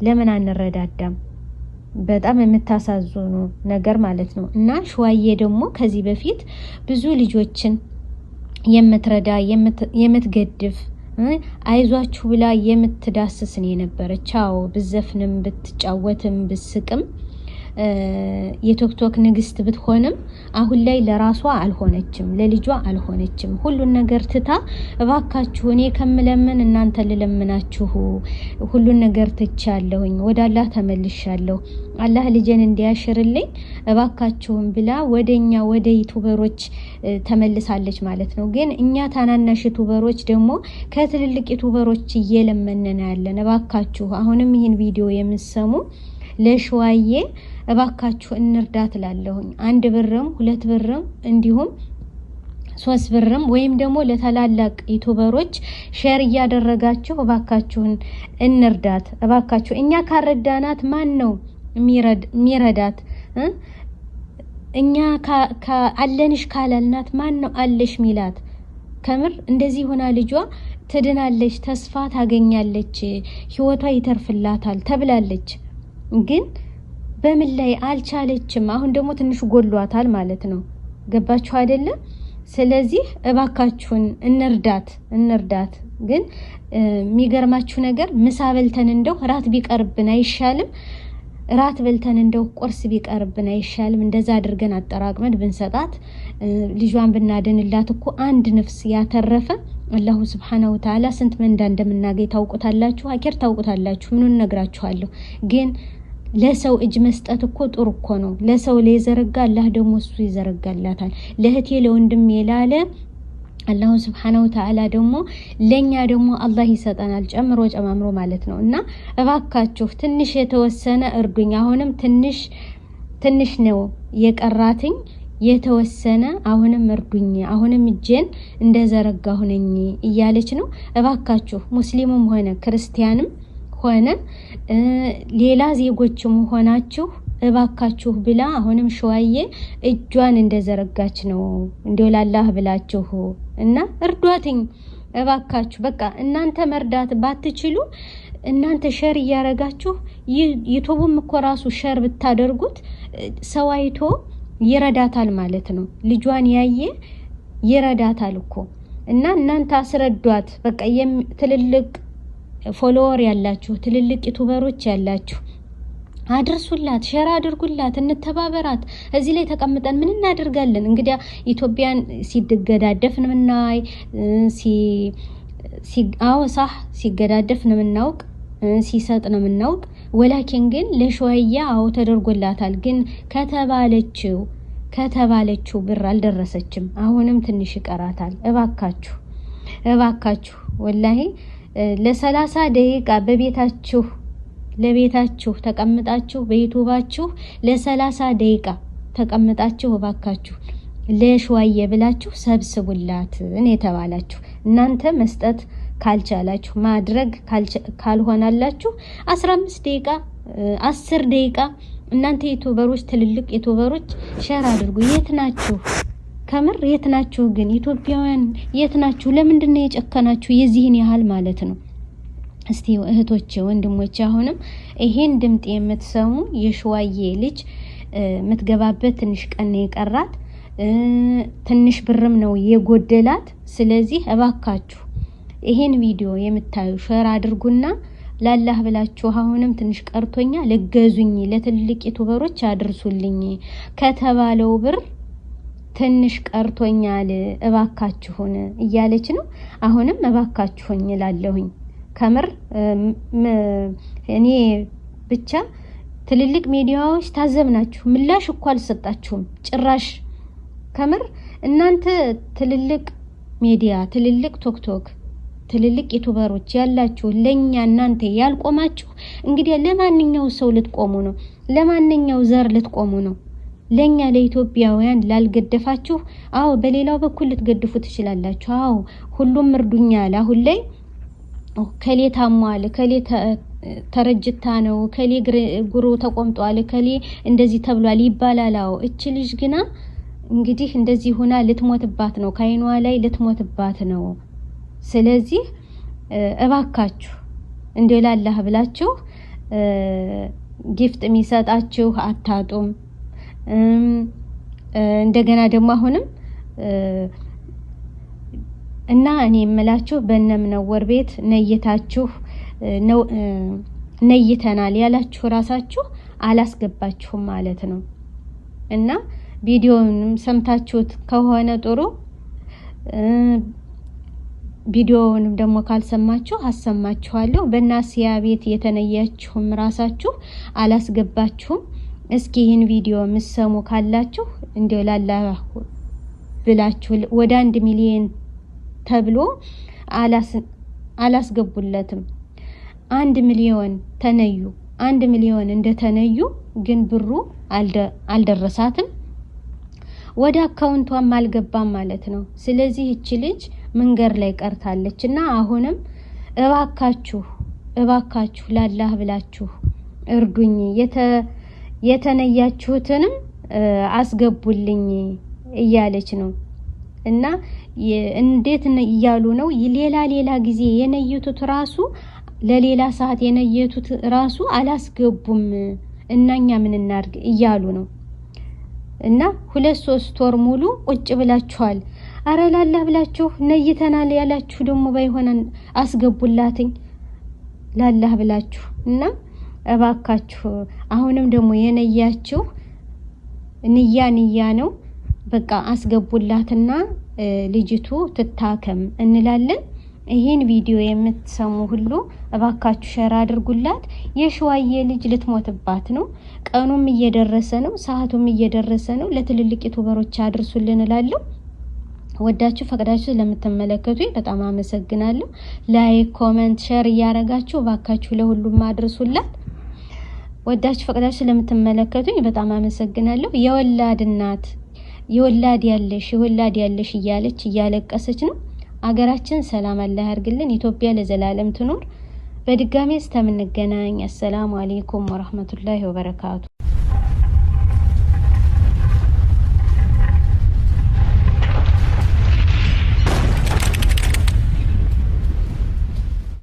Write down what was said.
ለምን አንረዳዳም? በጣም የምታሳዝኑ ነገር ማለት ነው። እና ሸዋዬ ደግሞ ከዚህ በፊት ብዙ ልጆችን የምትረዳ የምትገድፍ አይዟችሁ ብላ የምትዳስስን የነበረች አዎ ብዘፍንም ብትጫወትም ብስቅም የቲክቶክ ንግስት ብትሆንም አሁን ላይ ለራሷ አልሆነችም፣ ለልጇ አልሆነችም። ሁሉን ነገር ትታ እባካችሁ እኔ ከምለምን እናንተ ልለምናችሁ ሁሉን ነገር ትቻለሁኝ፣ ወደ አላህ ተመልሻለሁ፣ አላህ ልጄን እንዲያሽርልኝ እባካችሁን ብላ ወደኛ ወደ ዩቲዩበሮች ተመልሳለች ማለት ነው። ግን እኛ ታናናሽ ዩቲዩበሮች ደግሞ ከትልልቅ ዩቲዩበሮች እየለመነን ያለን እባካችሁ አሁንም ይህን ቪዲዮ የምትሰሙ ለሸዋዬ እባካችሁ እንርዳት ላለሁኝ 1 ብርም 2 ብርም እንዲሁም 3 ብርም ወይም ደግሞ ለታላላቅ ዩቲዩበሮች ሼር እያደረጋችሁ እባካችሁን እንርዳት። እባካችሁ እኛ ካረዳናት ማን ነው የሚረዳት? እኛ አለንሽ ካላልናት ማን ነው አለሽ ሚላት? ከምር እንደዚህ ሆና ልጇ ትድናለች፣ ተስፋ ታገኛለች፣ ህይወቷ ይተርፍላታል ተብላለች። ግን በምን ላይ አልቻለችም። አሁን ደግሞ ትንሽ ጎሏታል ማለት ነው። ገባችሁ አይደለም? ስለዚህ እባካችሁን እንርዳት። ግን የሚገርማችሁ ነገር ምሳ በልተን እንደው ራት ቢቀርብን አይሻልም? ራት በልተን እንደው ቁርስ ቢቀርብን አይሻልም? እንደዛ አድርገን አጠራቅመን ብንሰጣት ልጇን ብናድንላት እኮ አንድ ነፍስ ያተረፈ አላሁ ስብሐነሁ ወተዓላ ስንት መንዳ እንደምናገኝ ታውቁታላችሁ። አኪር ታውቁታላችሁ። ምኑን ነግራችኋለሁ። ግን ለሰው እጅ መስጠት እኮ ጥሩ እኮ ነው። ለሰው ለዘረጋ አላህ ደግሞ እሱ ይዘረጋላታል። ለእህቴ ለወንድሜ ላለ አላሁ ስብሐነሁ ወተዓላ ደግሞ ለኛ ደግሞ አላህ ይሰጠናል ጨምሮ ጨማምሮ ማለት ነው። እና እባካችሁ ትንሽ የተወሰነ እርዱኝ። አሁንም ትንሽ ነው የቀራትኝ የተወሰነ አሁንም እርዱኝ፣ አሁንም እጄን እንደዘረጋሁ ነኝ እያለች ነው። እባካችሁ ሙስሊሙም ሆነ ክርስቲያንም ሆነ ሌላ ዜጎችም ሆናችሁ እባካችሁ ብላ አሁንም ሸዋዬ እጇን እንደዘረጋች ነው። እንደው ለአላህ ብላችሁ እና እርዷትኝ እባካችሁ። በቃ እናንተ መርዳት ባትችሉ እናንተ ሸር እያረጋችሁ ዩቲዩብም እኮ ራሱ ሸር ብታደርጉት ሰው አይቶ ይረዳታል ማለት ነው። ልጇን ያየ ይረዳታል እኮ። እና እናንተ አስረዷት። በቃ ትልልቅ ፎሎወር ያላችሁ ትልልቅ ዩቲዩበሮች ያላችሁ አድርሱላት፣ ሸር አድርጉላት፣ እንተባበራት። እዚህ ላይ ተቀምጠን ምን እናደርጋለን? እንግዲያ ኢትዮጵያን ሲገዳደፍ ነው ምናይ ሲገዳደፍ ነው ምናውቅ፣ ሲሰጥ ነው ምናውቅ። ወላኪን ግን ለሸዋያ ተደርጎላታል። ግን ከተባለችው ብር አልደረሰችም። አሁንም ትንሽ ይቀራታል። እባካችሁ ወላሂ ለ30 ደቂቃ ለቤታችሁ ተቀምጣችሁ በዩቲዩባችሁ ለ30 ደቂቃ ተቀምጣችሁ እባካችሁ ለሸዋዬ ብላችሁ ሰብስቡላት። እኔ ተባላችሁ እናንተ መስጠት ካልቻላችሁ ማድረግ ካልሆናላችሁ 15 ደቂቃ 10 ደቂቃ እናንተ ዩቲዩበሮች ትልልቅ ዩቲዩበሮች ሼር አድርጉ። የት ናችሁ? ከምር የት ናችሁ? ግን ኢትዮጵያውያን የት ናችሁ? ለምንድን ነው የጨከናችሁ የዚህን ያህል ማለት ነው? እስቲ እህቶቼ ወንድሞቼ አሁንም ይሄን ድምጥ የምትሰሙ የሸዋዬ ልጅ የምትገባበት ትንሽ ቀን የቀራት ትንሽ ብርም ነው የጎደላት። ስለዚህ እባካችሁ ይሄን ቪዲዮ የምታዩ ሼር አድርጉና ላላህ ብላችሁ አሁንም ትንሽ ቀርቶኛ ለገዙኝ ለትልቅ ዩቲዩበሮች አድርሱልኝ ከተባለው ብር ትንሽ ቀርቶኛል እባካችሁን እያለች ነው። አሁንም እባካችሁኝ እላለሁኝ። ከምር እኔ ብቻ ትልልቅ ሚዲያዎች ታዘብናችሁ፣ ምላሽ እኮ አልሰጣችሁም ጭራሽ። ከምር እናንተ ትልልቅ ሚዲያ ትልልቅ ቲክቶክ ትልልቅ ዩቲዩበሮች ያላችሁ ለኛ እናንተ ያልቆማችሁ እንግዲህ ለማንኛው ሰው ልትቆሙ ነው? ለማንኛው ዘር ልትቆሙ ነው? ለኛ ለኢትዮጵያውያን ላልገደፋችሁ በሌላው በኩል ልትገድፉ ትችላላችሁ። ሁሉም እርዱኛል። አሁን ላይ ከሌ ታሟል፣ ከሌ ተረጅታ ነው፣ ከሌ ጉሩ ተቆምጧል፣ ከሌ እንደዚህ ተብሏል ይባላል። እቺ ልጅ ግና እንግዲህ እንደዚህ ሆና ልትሞትባት ነው፣ ከአይኗ ላይ ልትሞትባት ነው። ስለዚህ እባካችሁ እንደው ላላህ ብላችሁ ጊፍት የሚሰጣችሁ አታጡም። እንደገና ደግሞ አሁንም እና እኔ የምላችሁ በእነምነወር ቤት ነይታችሁ ነው ነይተናል ያላችሁ ራሳችሁ አላስገባችሁም ማለት ነው። እና ቪዲዮውንም ሰምታችሁት ከሆነ ጥሩ፣ ቪዲዮውንም ደግሞ ካልሰማችሁ አሰማችኋለሁ። በእናሲያ ቤት የተነያችሁም ራሳችሁ አላስገባችሁም። እስኪ ይህን ቪዲዮ ምሰሙ ካላችሁ እንዲው ላላህ ብላችሁ ወደ 1 ሚሊዮን ተብሎ አላስገቡለትም። 1 ሚሊዮን ተነዩ። 1 ሚሊዮን እንደተነዩ ግን ብሩ አልደረሳትም፣ ወደ አካውንቷም አልገባም ማለት ነው። ስለዚህ እቺ ልጅ መንገድ ላይ ቀርታለች። እና አሁንም እባካችሁ ላላህ ብላችሁ እርዱኝ፣ የተነያችሁትንም አስገቡልኝ እያለች ነው። እና እንዴት እያሉ ነው? ሌላ ጊዜ የነየቱት ራሱ ለሌላ ሰዓት የነየቱት ራሱ አላስገቡም እና እኛ ምን እናርግ እያሉ ነው። እና 2-3 ወር ሙሉ ቁጭ ብላችኋል። አረ ላላህ ብላችሁ ነይተናል ያላችሁ ደግሞ ባይሆን አስገቡላትኝ ላላህ ብላችሁ። እና እባካችሁ አሁንም ደግሞ የነያችሁ ንያ ነው። በቃ አስገቡላትና ልጅቱ ትታከም እንላለን። ይሄን ቪዲዮ የምትሰሙ ሁሉ እባካችሁ ሼር አድርጉላት። የሽዋዬ ልጅ ልትሞትባት ነው። ቀኑም እየደረሰ ነው፣ ሰዓቱም እየደረሰ ነው። ለትልልቅ ዩቲዩበሮች አድርሱልን እላለሁ። ወዳችሁ ፈቅዳችሁ ስለምትመለከቱኝ በጣም አመሰግናለሁ። ላይክ፣ ኮሜንት፣ ሼር እያረጋችሁ እባካችሁ ለሁሉም አድርሱላት። ወዳችሁ ፈቅዳችሁ ስለምትመለከቱኝ በጣም አመሰግናለሁ። የወላድ እናት የወላድ ያለሽ እያለች እያለቀሰች ነው። አገራችን ሰላም አላህ ያርግልን። ኢትዮጵያ ለዘላለም ትኖር። በድጋሚ እስከምንገናኝ አሰላሙ አለይኩም ወራህመቱላሂ ወበረካቱ።